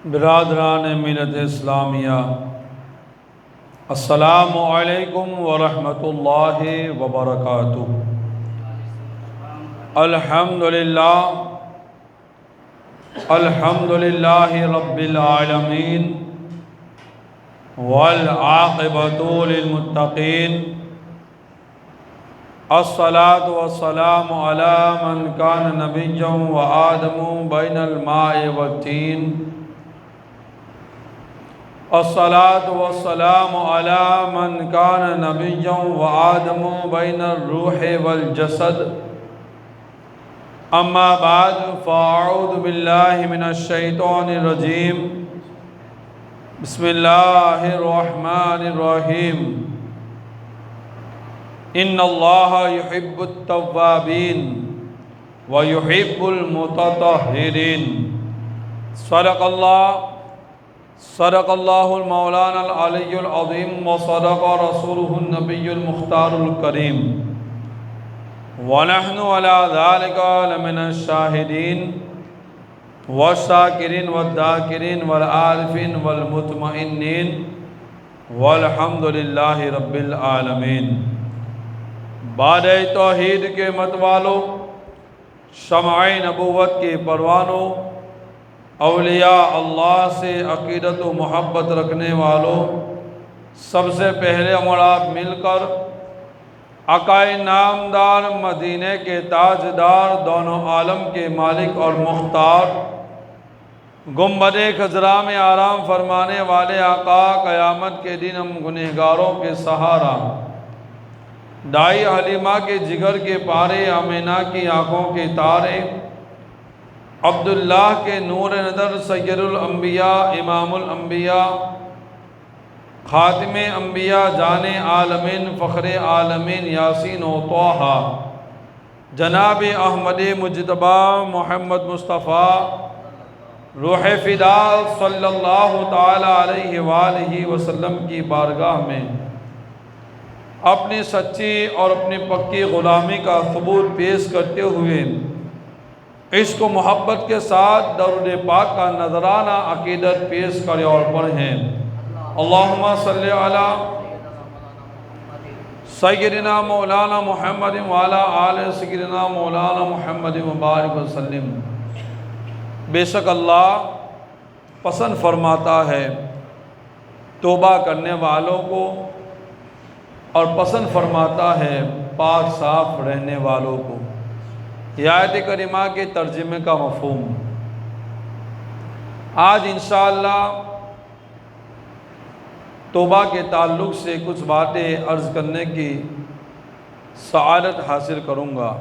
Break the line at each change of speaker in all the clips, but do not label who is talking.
برادران ملت اسلامیہ، السلام علیکم ورحمۃ اللہ وبرکاتہ۔ الحمدللہ رب العالمین والعاقبۃ للمتقین، الصلاة والسلام علی من کان نبیا وآدم بین الماء والطین، الصلاة والسلام علی من کان نبیا وآدم بین الروح والجسد، اما بعد فاعوذ باللہ من الشیطان الرجیم، بسم اللہ الرحمن الرحیم۔ ان اللہ یحب التوابین ویحب المتطہرین۔ صدق اللہ المولانا العلی العظیم وصدق رسولہ النبی المختار الکریم، ونحن علی ذلک لمن الشاہدین والشاکرین والذاکرین والعارفین والمطمئنین، والحمد للہ رب العالمین۔ بعد توحید کے مت والو، شمع نبوت کے پروانوں، اولیاء اللہ سے عقیدت و محبت رکھنے والوں، سب سے پہلے ہم آپ مل کر آقائے نامدار، مدینے کے تاجدار، دونوں عالم کے مالک اور مختار، گنبد خضرا میں آرام فرمانے والے آقا، قیامت کے دن ہم گنہگاروں کے سہارا، دائی حلیمہ کے جگر کے پارے، آمینہ کی آنکھوں کے تارے، عبداللہ کے نور نظر، سید الانبیاء، امام الانبیاء، خاتم انبیاء، جان عالمین، فخر عالمین، یاسین و طٰہٰ، جناب احمد مجتبیٰ محمد مصطفیٰ، روح فدا صلی اللہ تعالی علیہ وآلہ وسلم کی بارگاہ میں اپنی سچی اور اپنی پکی غلامی کا ثبوت پیش کرتے ہوئے عشق و محبت کے ساتھ درود پاک کا نذرانہ عقیدت پیش کریں اور پڑھیں۔ اللہم صلی علی سیدنا مولانا محمد وعلی آل سیدنا مولانا محمد مبارک وسلم۔ بے شک اللہ پسند فرماتا ہے توبہ کرنے والوں کو، اور پسند فرماتا ہے پاک صاف رہنے والوں کو۔ یہ آیت کریمہ کے ترجمے کا مفہوم آج انشاءاللہ توبہ کے تعلق سے کچھ باتیں عرض کرنے کی سعادت حاصل کروں گا۔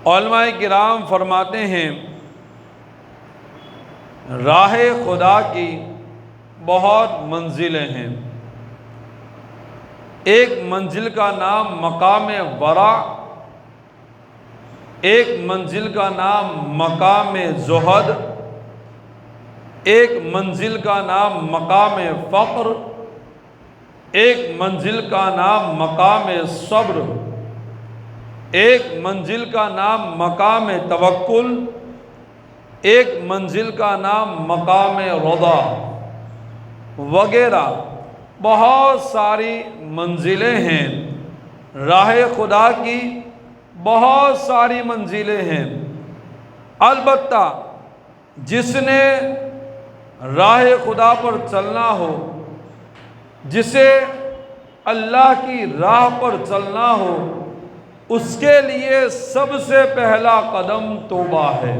علماء کرام فرماتے ہیں راہ خدا کی بہت منزلیں ہیں۔ ایک منزل کا نام مقام ورع، ایک منزل کا نام مقام زہد، ایک منزل کا نام مقام فقر، ایک منزل کا نام مقام صبر، ایک منزل کا نام مقام توکل، ایک منزل کا نام مقام رضا، وغیرہ بہت ساری منزلیں ہیں۔ راہ خدا کی بہت ساری منزلیں ہیں، البتہ جس نے راہ خدا پر چلنا ہو، جسے اللہ کی راہ پر چلنا ہو، اس کے لیے سب سے پہلا قدم توبہ ہے۔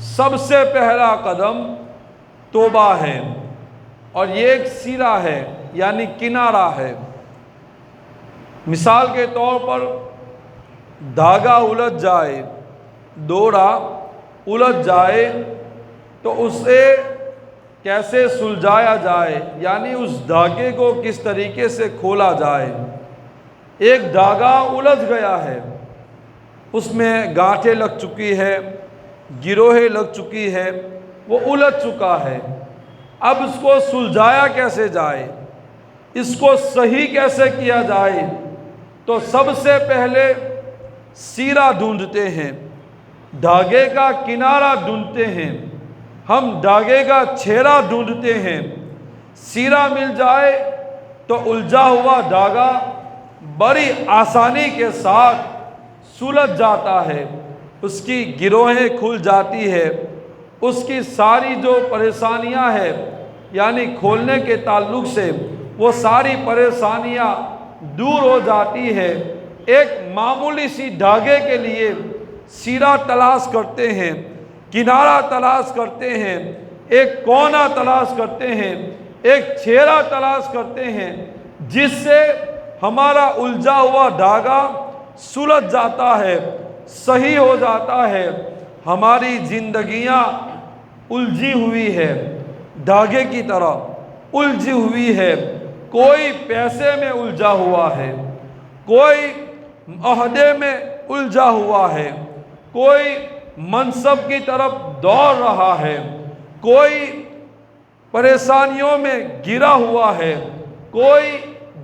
سب سے پہلا قدم توبہ ہے، اور یہ ایک سیرا ہے، یعنی کنارہ ہے۔ مثال کے طور پر دھاگا الجھ جائے، ڈورا الجھ جائے تو اسے کیسے سلجھایا جائے، یعنی اس دھاگے کو کس طریقے سے کھولا جائے۔ ایک دھاگا الجھ گیا ہے، اس میں گانٹھیں لگ چکی ہے، گروہیں لگ چکی ہے، وہ الجھ چکا ہے۔ اب اس کو سلجھایا کیسے جائے، اس کو صحیح کیسے کیا جائے، تو سب سے پہلے سیرا ڈھونڈتے ہیں، دھاگے کا کنارہ ڈھونڈتے ہیں۔ ہم دھاگے کا چھیرا ڈھونڈتے ہیں، سیرا مل جائے تو الجھا ہوا دھاگا بڑی آسانی کے ساتھ سلجھ جاتا ہے، اس کی گروہیں کھل جاتی ہے، اس کی ساری جو پریشانیاں ہیں یعنی کھولنے کے تعلق سے وہ ساری پریشانیاں دور ہو جاتی ہے۔ ایک معمولی سی دھاگے کے لیے سیرا تلاش کرتے ہیں، کنارہ تلاش کرتے ہیں، ایک کونا تلاش کرتے ہیں، ایک چھیرا تلاش کرتے ہیں جس سے ہمارا الجھا ہوا دھاگا سلجھ جاتا ہے، صحیح ہو جاتا ہے۔ ہماری زندگیاں الجھی ہوئی ہے، دھاگے کی طرح الجھی ہوئی ہے، کوئی پیسے میں الجھا ہوا ہے، کوئی عہدے میں الجھا ہوا ہے، کوئی منصب کی طرف دوڑ رہا ہے، کوئی پریشانیوں میں گرا ہوا ہے، کوئی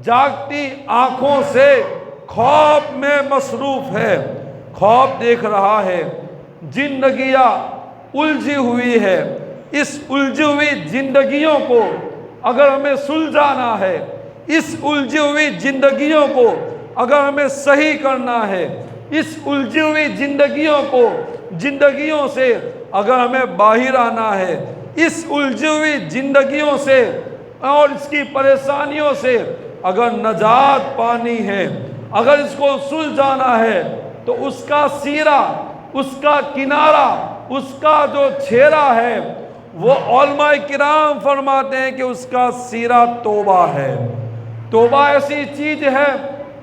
جاگتی آنکھوں سے خوف میں مصروف ہے، خوف دیکھ رہا ہے، زندگیاں الجھی ہوئی ہے۔ اس الجھی ہوئی زندگیوں کو اگر ہمیں سلجھانا ہے، اس الجھی ہوئی زندگیوں کو اگر ہمیں صحیح کرنا ہے، اس الجھی ہوئی زندگیوں سے اگر ہمیں باہر آنا ہے، اس الجھی ہوئی زندگیوں سے اور اس کی پریشانیوں سے اگر نجات پانی ہے، اگر اس کو سلجھانا ہے تو اس کا سیرا، اس کا کنارہ، اس کا جو چھیرا ہے وہ علماء کرام فرماتے ہیں کہ اس کا سیرا توبہ ہے۔ توبہ ایسی چیز ہے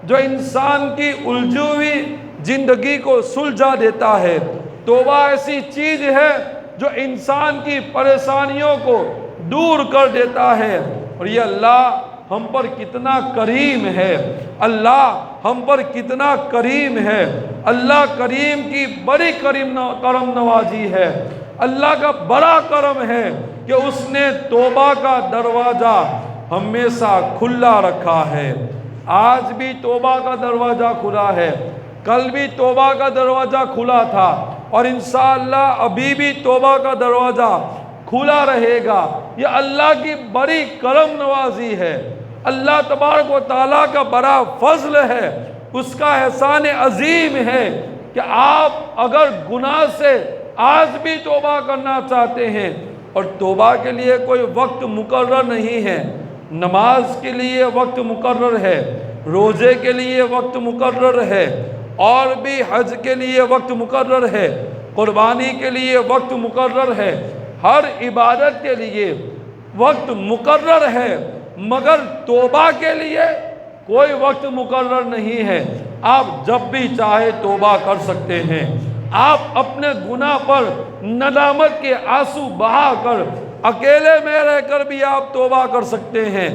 جو انسان کی الجھی ہوئی زندگی کو سلجھا دیتا ہے، توبہ ایسی چیز ہے جو انسان کی پریشانیوں کو دور کر دیتا ہے۔ اور یہ اللہ ہم پر کتنا کریم ہے، اللہ ہم پر کتنا کریم ہے، اللہ کریم کی بڑی کرم نوازی ہے، اللہ کا بڑا کرم ہے کہ اس نے توبہ کا دروازہ ہمیشہ کھلا رکھا ہے۔ آج بھی توبہ کا دروازہ کھلا ہے، کل بھی توبہ کا دروازہ کھلا تھا اور انشاءاللہ ابھی بھی توبہ کا دروازہ کھلا رہے گا۔ یہ اللہ کی بڑی کرم نوازی ہے، اللہ تبارک و تعالیٰ کا بڑا فضل ہے، اس کا احسان عظیم ہے کہ آپ اگر گناہ سے آج بھی توبہ کرنا چاہتے ہیں، اور توبہ کے لیے کوئی وقت مقرر نہیں ہے، نماز کے لیے وقت مقرر ہے، روزے کے لیے وقت مقرر ہے، اور بھی حج کے لیے وقت مقرر ہے، قربانی کے لیے وقت مقرر ہے، ہر عبادت کے لیے وقت مقرر ہے، مگر توبہ کے لیے کوئی وقت مقرر نہیں ہے۔ آپ جب بھی چاہے توبہ کر سکتے ہیں، آپ اپنے گناہ پر ندامت کے آنسو بہا کر اکیلے میں رہ کر بھی آپ توبہ کر سکتے ہیں،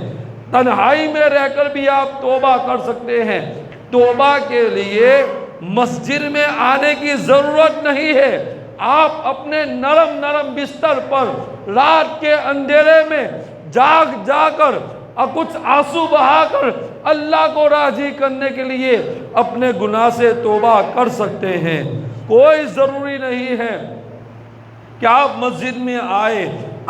تنہائی میں رہ کر بھی آپ توبہ کر سکتے ہیں۔ توبہ کے لیے مسجد میں آنے کی ضرورت نہیں ہے، آپ اپنے نرم بستر پر رات کے اندھیرے میں جاگ کر اور کچھ آنسو بہا کر اللہ کو راضی کرنے کے لیے اپنے گناہ سے توبہ کر سکتے ہیں۔ کوئی ضروری نہیں ہے کہ آپ مسجد میں آئے،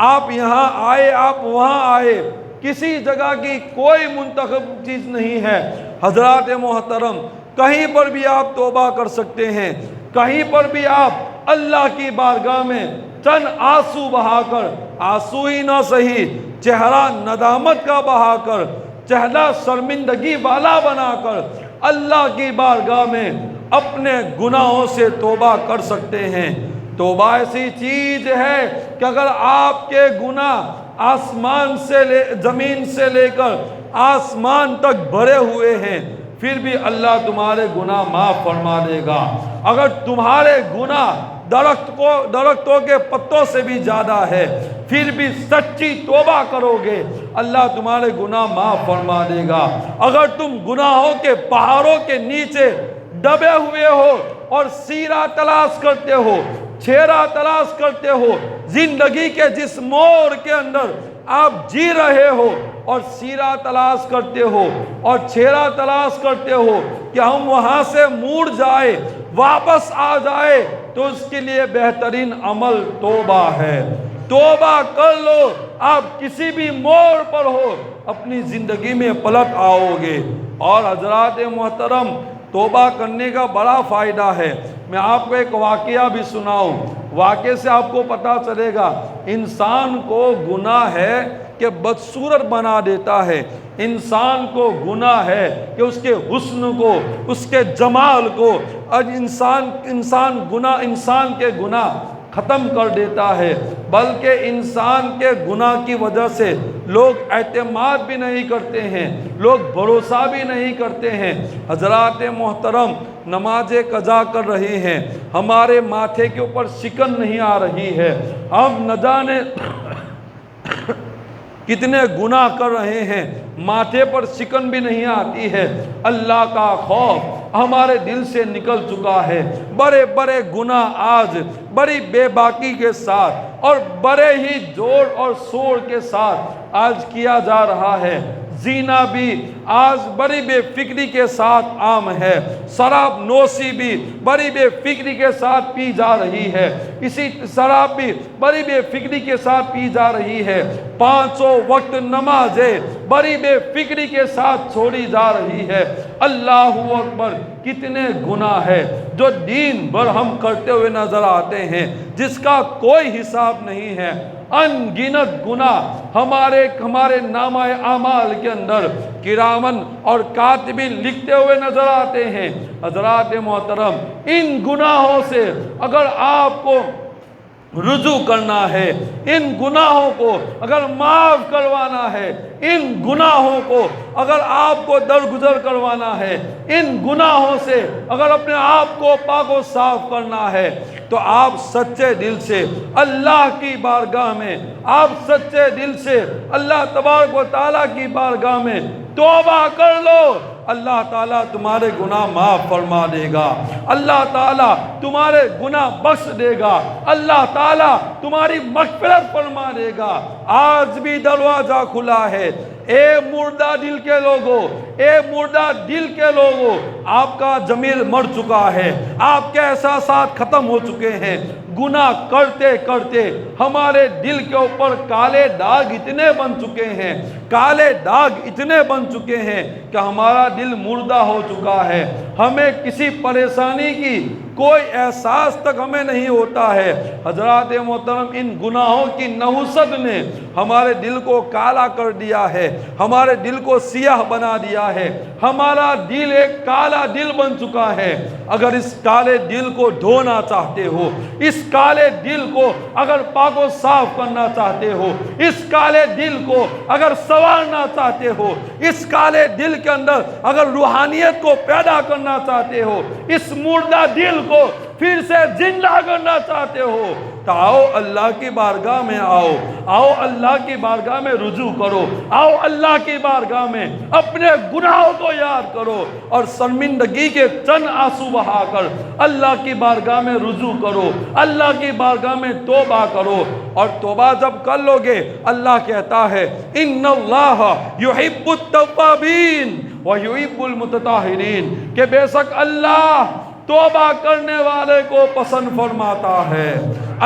آپ یہاں آئے، آپ وہاں آئے، کسی جگہ کی کوئی منتخب چیز نہیں ہے۔ حضرات محترم، کہیں پر بھی آپ توبہ کر سکتے ہیں، کہیں پر بھی آپ اللہ کی بارگاہ میں چند آنسو بہا کر، آنسو ہی نہ صحیح، چہرہ ندامت کا بہا کر، چہرہ شرمندگی والا بنا کر اللہ کی بارگاہ میں اپنے گناہوں سے توبہ کر سکتے ہیں۔ توبہ ایسی چیز ہے کہ اگر آپ کے گناہ آسمان سے زمین سے لے کر آسمان تک بھرے ہوئے ہیں، پھر بھی اللہ تمہارے گناہ معاف فرما دے گا۔ اگر تمہارے گناہ درختوں کے پتوں سے بھی زیادہ ہے، پھر بھی سچی توبہ کرو گے، اللہ تمہارے گناہ معاف فرما دے گا۔ اگر تم گناہوں کے پہاڑوں کے نیچے دبے ہوئے ہو اور سیرا تلاش کرتے ہو، چھیرا تلاش کرتے ہو، زندگی کے جس موڑ کے اندر آپ جی رہے ہو اور سیرا تلاش کرتے ہو اور چھیرا تلاش کرتے ہو کہ ہم وہاں سے موڑ جائے، واپس آ جائے، تو اس کے لیے بہترین عمل توبہ ہے۔ توبہ کر لو، آپ کسی بھی موڑ پر ہو اپنی زندگی میں پلٹ آؤ گے۔ اور حضرات محترم، توبہ کرنے کا بڑا فائدہ ہے۔ میں آپ کو ایک واقعہ بھی سناؤں، واقعے سے آپ کو پتہ چلے گا انسان کو گناہ ہے کہ بدصورت بنا دیتا ہے، انسان کو گناہ ہے کہ اس کے حسن کو، اس کے جمال کو، اور انسان کے گناہ ختم کر دیتا ہے، بلکہ انسان کے گناہ کی وجہ سے لوگ اعتماد بھی نہیں کرتے ہیں، لوگ بھروسہ بھی نہیں کرتے ہیں۔ حضرات محترم، نماز قضا کر رہے ہیں، ہمارے ماتھے کے اوپر شکن نہیں آ رہی ہے، ہم نہ جانے کتنے گناہ کر رہے ہیں، ماتھے پر شکن بھی نہیں آتی ہے، اللہ کا خوف ہمارے دل سے نکل چکا ہے، بڑے بڑے گناہ آج بڑی بے باکی کے ساتھ اور بڑے ہی زور اور شور کے ساتھ آج کیا جا رہا ہے۔ زینا بھی آج بڑی بے فکری کے ساتھ عام ہے، شراب نوشی بھی بڑی بے فکری کے ساتھ پی جا رہی ہے، اسی شراب بھی بڑی بے فکری کے ساتھ پی جا رہی ہے، 500 وقت نمازیں بڑی بے فکری کے ساتھ چھوڑی جا رہی ہے۔ اللہ اکبر، کتنے گناہ ہے جو دین بھر ہم کرتے ہوئے نظر آتے ہیں جس کا کوئی حساب نہیں ہے۔ ان گنت گناہ ہمارے نامہ اعمال کے اندر کرامن اور کاتبین لکھتے ہوئے نظر آتے ہیں۔ حضرات محترم، ان گناہوں سے اگر آپ کو رجوع کرنا ہے، ان گناہوں کو اگر معاف کروانا ہے، ان گناہوں کو اگر آپ کو درگزر کروانا ہے، ان گناہوں سے اگر اپنے آپ کو پاک و صاف کرنا ہے، تو آپ سچے دل سے اللہ کی بارگاہ میں، آپ سچے دل سے اللہ تبارک و تعالیٰ کی بارگاہ میں توبہ کر لو۔ اللہ تعالیٰ تمہارے گناہ معاف فرما دے گا، اللہ تعالیٰ تمہارے گناہ بخش دے گا، اللہ تعالیٰ تمہاری مغفرت فرما دے گا۔ آج بھی دروازہ کھلا ہے، اے مردہ دل کے لوگوں، اے مردہ دل کے لوگوں، آپ کا ضمیر مر چکا ہے، آپ کے احساسات ختم ہو چکے ہیں، گناہ کرتے کرتے ہمارے دل کے اوپر کالے داغ اتنے بن چکے ہیں، کالے داغ اتنے بن چکے ہیں کہ ہمارا دل مردہ ہو چکا ہے، ہمیں کسی پریشانی کی کوئی احساس تک ہمیں نہیں ہوتا ہے۔ حضرات محترم، ان گناہوں کی نحوست نے ہمارے دل کو کالا کر دیا ہے، ہمارے دل کو سیاہ بنا دیا ہے، ہمارا دل ایک کالا دل بن چکا ہے۔ اگر اس کالے دل کو دھونا چاہتے ہو، اس کالے دل کو اگر پاک و صاف کرنا چاہتے ہو، اس کالے دل کو اگر سنوارنا چاہتے ہو، اس کالے دل کے اندر اگر روحانیت کو پیدا کرنا چاہتے ہو، اس مردہ دل کو پھر سے زندہ کرنا چاہتے ہو، تو آؤ اللہ کی بارگاہ میں آؤ اللہ کی بارگاہ میں رجوع کرو، آؤ اللہ کی بارگاہ میں اپنے گناہوں کو یاد کرو اور شرمندگی کے چند آنسو بہا کر اللہ کی بارگاہ میں رجوع کرو، اللہ کی بارگاہ میں توبہ کرو۔ اور توبہ جب کر لو گے، اللہ کہتا ہے ان اللہ یحب التوابین ویحب المتطہرین، کہ بے شک اللہ توبہ کرنے والے کو پسند فرماتا ہے،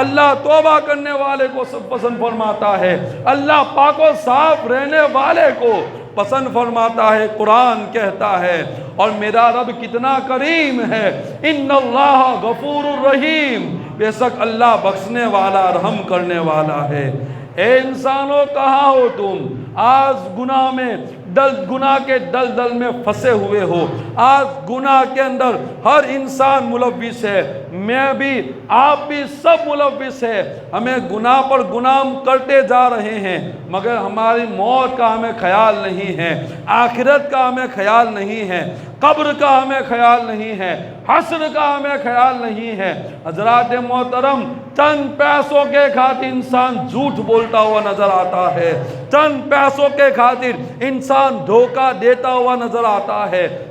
اللہ توبہ کرنے والے کو پسند فرماتا ہے، اللہ پاک و صاف رہنے والے کو پسند فرماتا ہے۔ قرآن کہتا ہے، اور میرا رب کتنا کریم ہے، ان اللہ غفور الرحیم، بے شک اللہ بخشنے والا، رحم کرنے والا ہے۔ اے انسانوں، کہاں ہو تم؟ آج گناہ میں گناہ کے دلدل میں پھنسے ہوئے ہو، آج گناہ کے اندر ہر انسان ملوث ہے، میں بھی، آپ بھی، سب ملوث ہے، ہمیں گناہ پر گناہ کرتے جا رہے ہیں، مگر ہماری موت کا ہمیں خیال نہیں ہے، آخرت کا ہمیں خیال نہیں ہے، قبر کا ہمیں خیال نہیں ہے، حشر کا ہمیں خیال نہیں ہے۔ حضرات محترم، چند پیسوں کے خاطر انسان جھوٹ بولتا ہوا نظر آتا ہے، چند پیسوں کے خاطر انسان دھوکہ دیتا ہوا نظر آتا ہے،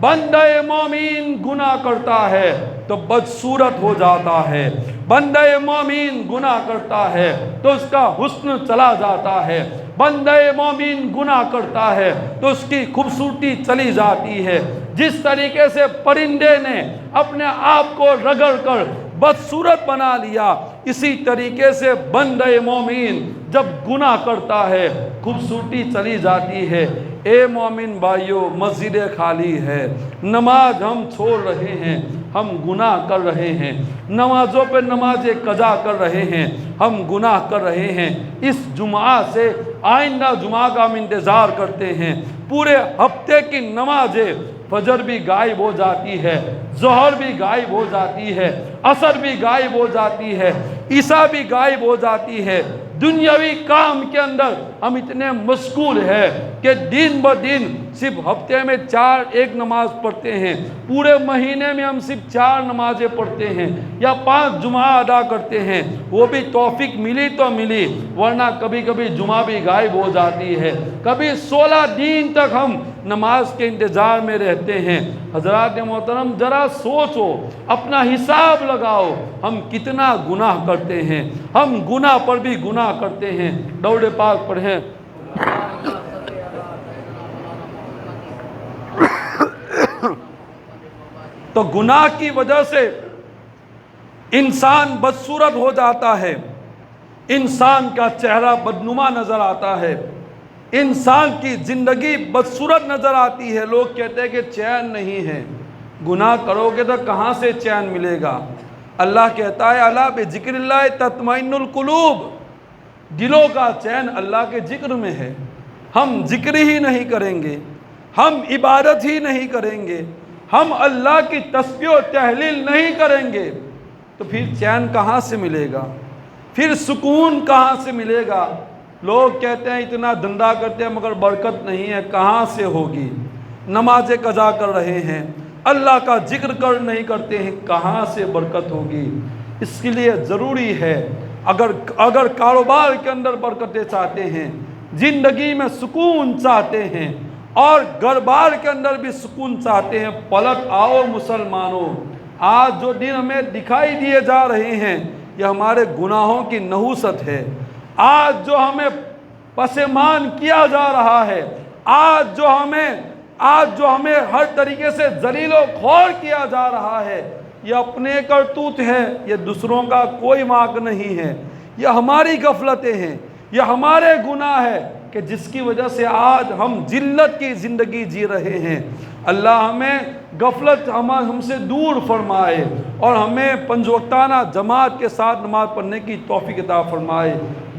بندہ مومن گناہ کرتا ہے تو بدصورت ہو جاتا ہے، بندہ مومن گناہ کرتا ہے تو اس کا حسن چلا جاتا ہے، بندہ مومن گناہ کرتا ہے تو اس کی خوبصورتی چلی جاتی ہے۔ جس طریقے سے پرندے نے اپنے آپ کو رگڑ کر بدصورت بنا لیا، اسی طریقے سے بندہ مومن جب گناہ کرتا ہے خوبصورتی چلی جاتی ہے۔ اے مومن بھائیو، مسجد خالی ہے، نماز ہم چھوڑ رہے ہیں، ہم گناہ کر رہے ہیں، نمازوں پہ نمازیں قضا کر رہے ہیں، ہم گناہ کر رہے ہیں۔ اس جمعہ سے آئندہ جمعہ کا ہم انتظار کرتے ہیں، پورے ہفتے کی نمازیں فجر بھی غائب ہو جاتی ہے، ظہر بھی غائب ہو جاتی ہے، عصر بھی غائب ہو جاتی ہے، عشاء بھی غائب ہو جاتی ہے۔ دنیاوی کام کے اندر ہم اتنے مشغول ہیں کہ دن بدن صرف ہفتے میں ایک نماز پڑھتے ہیں، پورے مہینے میں ہم صرف 4 نمازیں پڑھتے ہیں یا 5 جمعہ ادا کرتے ہیں، وہ بھی توفیق ملی تو ملی، ورنہ کبھی کبھی جمعہ بھی غائب ہو جاتی ہے، کبھی 16 دن تک ہم نماز کے انتظار میں رہتے ہیں۔ حضرات محترم، ذرا سوچو، اپنا حساب لگاؤ، ہم کتنا گناہ کرتے ہیں، ہم گناہ پر بھی گناہ کرتے ہیں۔ درود پاک پڑھیں۔ تو گناہ کی وجہ سے انسان بدصورت ہو جاتا ہے، انسان کا چہرہ بدنما نظر آتا ہے، انسان کی زندگی بدصورت نظر آتی ہے، لوگ کہتے ہیں کہ چین نہیں ہے۔ گناہ کرو گے تو کہاں سے چین ملے گا؟ اللہ کہتا ہے الا بذکر اللہ تطمئن القلوب، دلوں کا چین اللہ کے ذکر میں ہے۔ ہم ذکر ہی نہیں کریں گے، ہم عبادت ہی نہیں کریں گے، ہم اللہ کی تسبیح و تحلیل نہیں کریں گے تو پھر چین کہاں سے ملے گا؟ پھر سکون کہاں سے ملے گا؟ لوگ کہتے ہیں اتنا دھندا کرتے ہیں مگر برکت نہیں ہے، کہاں سے ہوگی؟ نمازیں قضا کر رہے ہیں، اللہ کا ذکر نہیں کرتے ہیں، کہاں سے برکت ہوگی؟ اس کے لیے ضروری ہے، اگر کاروبار کے اندر برکتیں چاہتے ہیں، زندگی میں سکون چاہتے ہیں اور گھر بار کے اندر بھی سکون چاہتے ہیں، پلٹ آؤ مسلمانوں۔ آج جو دن ہمیں دکھائی دیے جا رہے ہیں یہ ہمارے گناہوں کی نحوست ہے۔ آج جو ہمیں پسمان کیا جا رہا ہے، آج جو ہمیں ہر طریقے سے ذلیل و خوار کیا جا رہا ہے، یہ اپنے کرتوت ہے، یہ دوسروں کا کوئی واق نہیں ہے، یہ ہماری غفلتیں ہیں، یہ ہمارے گناہ ہے کہ جس کی وجہ سے آج ہم ذلت کی زندگی جی رہے ہیں۔ اللہ ہمیں غفلت ہم سے دور فرمائے اور ہمیں 5 وقتانہ جماعت کے ساتھ نماز پڑھنے کی توفیق عطا فرمائے۔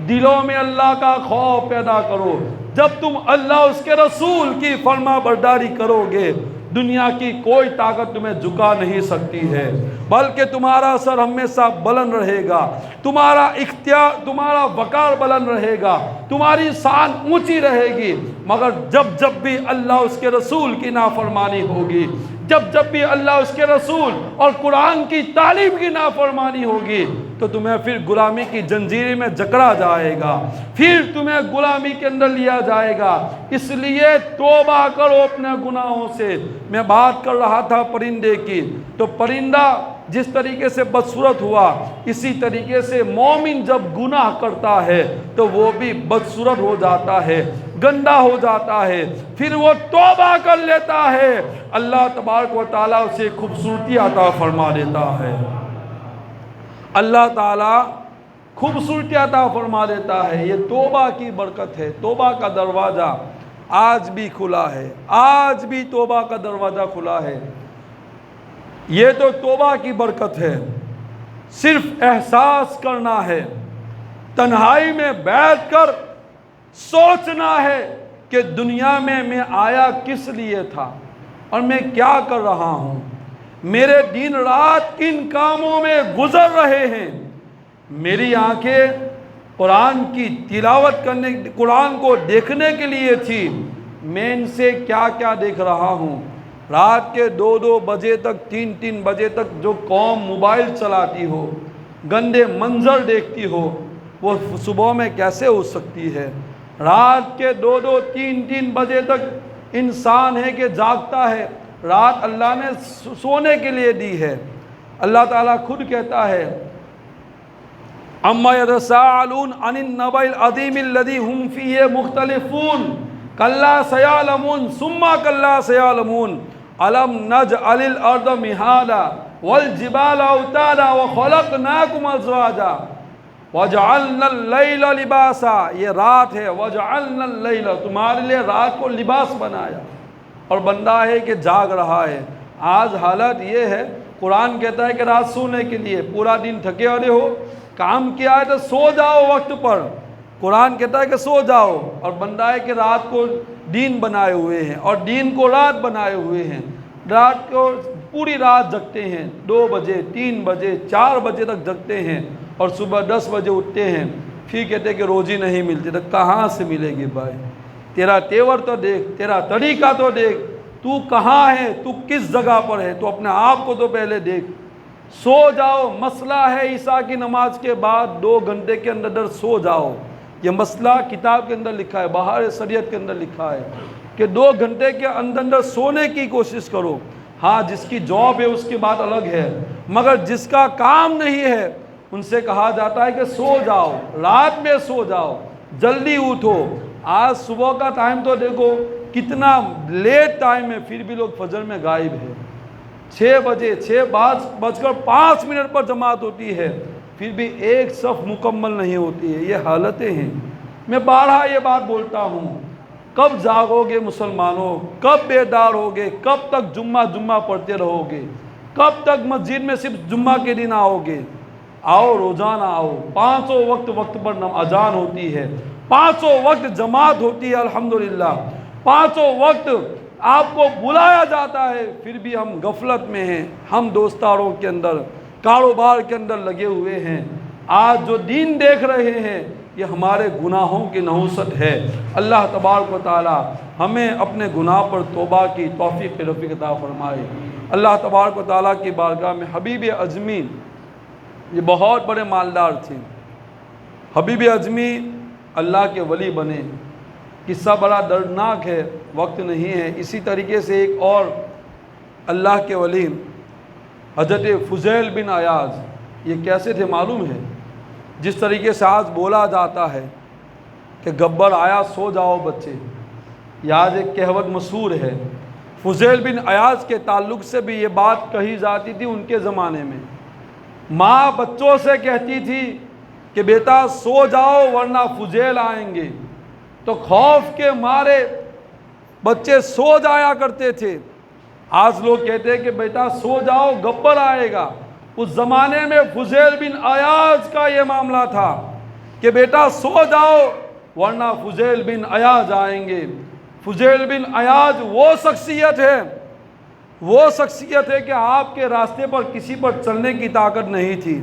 دلوں میں اللہ کا خوف پیدا کرو، جب تم اللہ اس کے رسول کی فرما برداری کرو گے دنیا کی کوئی طاقت تمہیں جھکا نہیں سکتی ہے، بلکہ تمہارا سر ہمیشہ بلند رہے گا، تمہارا اختیار، تمہارا وقار بلند رہے گا، تمہاری شان اونچی رہے گی۔ مگر جب بھی اللہ اس کے رسول کی نافرمانی ہوگی، جب بھی اللہ اس کے رسول اور قرآن کی تعلیم کی نافرمانی ہوگی تو تمہیں پھر غلامی کی زنجیر میں جکڑا جائے گا، پھر تمہیں غلامی کے اندر لیا جائے گا۔ اس لیے توبہ کرو اپنے گناہوں سے۔ میں بات کر رہا تھا پرندے کی، تو پرندہ جس طریقے سے بدصورت ہوا، اسی طریقے سے مومن جب گناہ کرتا ہے تو وہ بھی بدصورت ہو جاتا ہے، گندا ہو جاتا ہے، پھر وہ توبہ کر لیتا ہے، اللہ تبارک و تعالیٰ اسے خوبصورتی عطا فرما دیتا ہے۔ اللہ تعالیٰ خوبصورتی عطا فرما دیتا ہے۔ یہ توبہ کی برکت ہے، توبہ کا دروازہ آج بھی کھلا ہے، آج بھی توبہ کا دروازہ کھلا ہے۔ یہ تو توبہ کی برکت ہے، صرف احساس کرنا ہے، تنہائی میں بیٹھ کر سوچنا ہے کہ دنیا میں آیا کس لیے تھا اور میں کیا کر رہا ہوں۔ میرے دن رات کن کاموں میں گزر رہے ہیں۔ میری آنکھیں قرآن کی تلاوت کرنے، قرآن کو دیکھنے کے لیے تھی، میں ان سے کیا کیا دیکھ رہا ہوں۔ رات کے 2 بجے تک، 3 بجے تک جو قوم موبائل چلاتی ہو، گندے منظر دیکھتی ہو، وہ صبح میں کیسے ہو سکتی ہے؟ رات کے 2 3 بجے تک انسان ہے کہ جاگتا ہے، رات اللہ نے سونے کے لیے دی ہے۔ اللہ تعالیٰ خود کہتا ہے اما یتساءلون عن النبأ العظیم الذی هم فیہ مختلفون کلا سیعلمون ثم کلا سیعلمون الم نجعل الارض مہادا والجبال اوتادا وخلقناکم ازواجا وجعلنا اللیل لباسا، یہ رات ہے، وجعلنا اللیل، تمہارے لیے رات کو لباس بنایا، اور بندہ ہے کہ جاگ رہا ہے۔ آج حالت یہ ہے، قرآن کہتا ہے کہ رات سونے کے لیے، پورا دن تھکے ہوئے ہو، کام کیا ہے تو سو جاؤ وقت پر، قرآن کہتا ہے کہ سو جاؤ، اور بندہ ہے کہ رات کو دین بنائے ہوئے ہیں اور دین کو رات بنائے ہوئے ہیں، رات کو پوری رات جگتے ہیں، 2 بجے 3 بجے 4 بجے تک جگتے ہیں اور صبح 10 بجے اٹھتے ہیں، پھر کہتے ہیں کہ روزی نہیں ملتی، تو کہاں سے ملے گی بھائی؟ تیرا تیور تو دیکھ، تیرا طریقہ تو دیکھ، تو کہاں ہے، تو کس جگہ پر ہے، تو اپنے آپ کو تو پہلے دیکھ۔ سو جاؤ، مسئلہ ہے عشاء کی نماز کے بعد 2 گھنٹے کے اندر سو جاؤ، یہ مسئلہ کتاب کے اندر لکھا ہے، بہار شریعت کے اندر لکھا ہے کہ 2 گھنٹے کے اندر سونے کی کوشش کرو۔ ہاں جس کی جاب ہے اس کی بات الگ ہے، مگر جس کا کام نہیں ہے ان سے کہا جاتا ہے کہ سو جاؤ، رات میں سو جاؤ، جلدی اٹھو۔ آج صبح کا ٹائم تو دیکھو کتنا لیٹ ٹائم ہے، پھر بھی لوگ فجر میں غائب ہے۔ 6 بجے 6:05 پر جماعت ہوتی ہے، پھر بھی ایک صف مکمل نہیں ہوتی ہے۔ یہ حالتیں ہیں۔ میں بارہا یہ بات بولتا ہوں، کب جاگو گے مسلمانوں؟ کب بیدار ہوگے؟ کب تک جمعہ پڑھتے رہو گے؟ کب تک مسجد میں صرف جمعہ کے دن آؤ گے؟ آؤ، روزانہ آؤ، 5 وقت پر اذان ہوتی ہے، 5 وقت جماعت ہوتی ہے، الحمدللہ 5 وقت آپ کو بلایا جاتا ہے، پھر بھی ہم غفلت میں ہیں، ہم دوستاروں کے اندر، کاروبار کے اندر لگے ہوئے ہیں۔ آج جو دین دیکھ رہے ہیں یہ ہمارے گناہوں کی نحوست ہے۔ اللہ تبارک و تعالی ہمیں اپنے گناہ پر توبہ کی توفیق رفیق عطا فرمائے۔ اللہ تبارک و تعالی کی بارگاہ میں حبیب اعظمی، یہ بہت بڑے مالدار تھے، حبیب اعظمی اللہ کے ولی بنے۔ قصہ بڑا دردناک ہے، وقت نہیں ہے۔ اسی طریقے سے ایک اور اللہ کے ولی حضرت فضیل بن عیاض، یہ کیسے تھے معلوم ہے؟ جس طریقے سے آج بولا جاتا ہے کہ گبر آیا سو جاؤ بچے، یہ آج ایک کہوت مشہور ہے۔ فضیل بن عیاض کے تعلق سے بھی یہ بات کہی جاتی تھی ان کے زمانے میں۔ ماں بچوں سے کہتی تھی کہ بیٹا سو جاؤ ورنہ فضیل آئیں گے، تو خوف کے مارے بچے سو جایا کرتے تھے۔ آج لوگ کہتے ہیں کہ بیٹا سو جاؤ گبر آئے گا۔ اس زمانے میں فضیل بن عیاض کا یہ معاملہ تھا کہ بیٹا سو جاؤ ورنہ فضیل بن عیاض آئیں گے۔ فضیل بن عیاض وہ شخصیت ہے کہ آپ کے راستے پر کسی پر چلنے کی طاقت نہیں تھی۔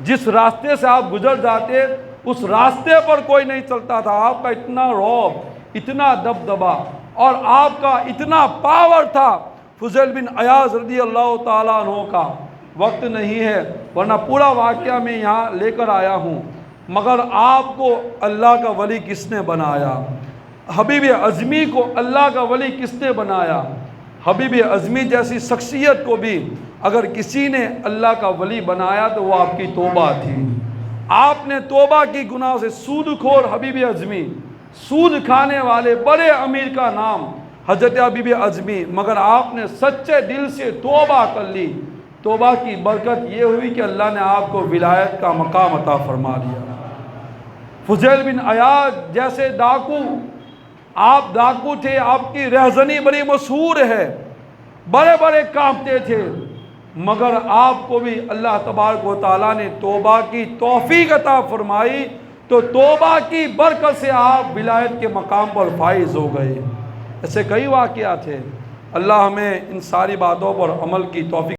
جس راستے سے آپ گزر جاتے اس راستے پر کوئی نہیں چلتا تھا۔ آپ کا اتنا رعب، اتنا دبدبا اور آپ کا اتنا پاور تھا فضیل بن عیاض رضی اللہ تعالیٰ عنہ کا۔ وقت نہیں ہے ورنہ پورا واقعہ میں یہاں لے کر آیا ہوں، مگر آپ کو اللہ کا ولی کس نے بنایا؟ حبیب اعظمی کو اللہ کا ولی کس نے بنایا؟ حبیب اعظمی جیسی شخصیت کو بھی اگر کسی نے اللہ کا ولی بنایا تو وہ آپ کی توبہ تھی۔ آپ نے توبہ کی گناہ سے، سود خور حبیب اعظمی، سود کھانے والے بڑے امیر کا نام حضرت حبیب اعظمی، مگر آپ نے سچے دل سے توبہ کر لی۔ توبہ کی برکت یہ ہوئی کہ اللہ نے آپ کو ولایت کا مقام عطا فرما دیا۔ فضیل بن عیاض جیسے ڈاکو، آپ ڈاکو تھے، آپ کی رہزنی بڑی مشہور ہے، بڑے بڑے کانپتے تھے، مگر آپ کو بھی اللہ تبارک و تعالیٰ نے توبہ کی توفیق عطا فرمائی، تو توبہ کی برکت سے آپ ولایت کے مقام پر فائز ہو گئے۔ ایسے کئی واقعات ہیں۔ اللہ ہمیں ان ساری باتوں پر عمل کی توفیق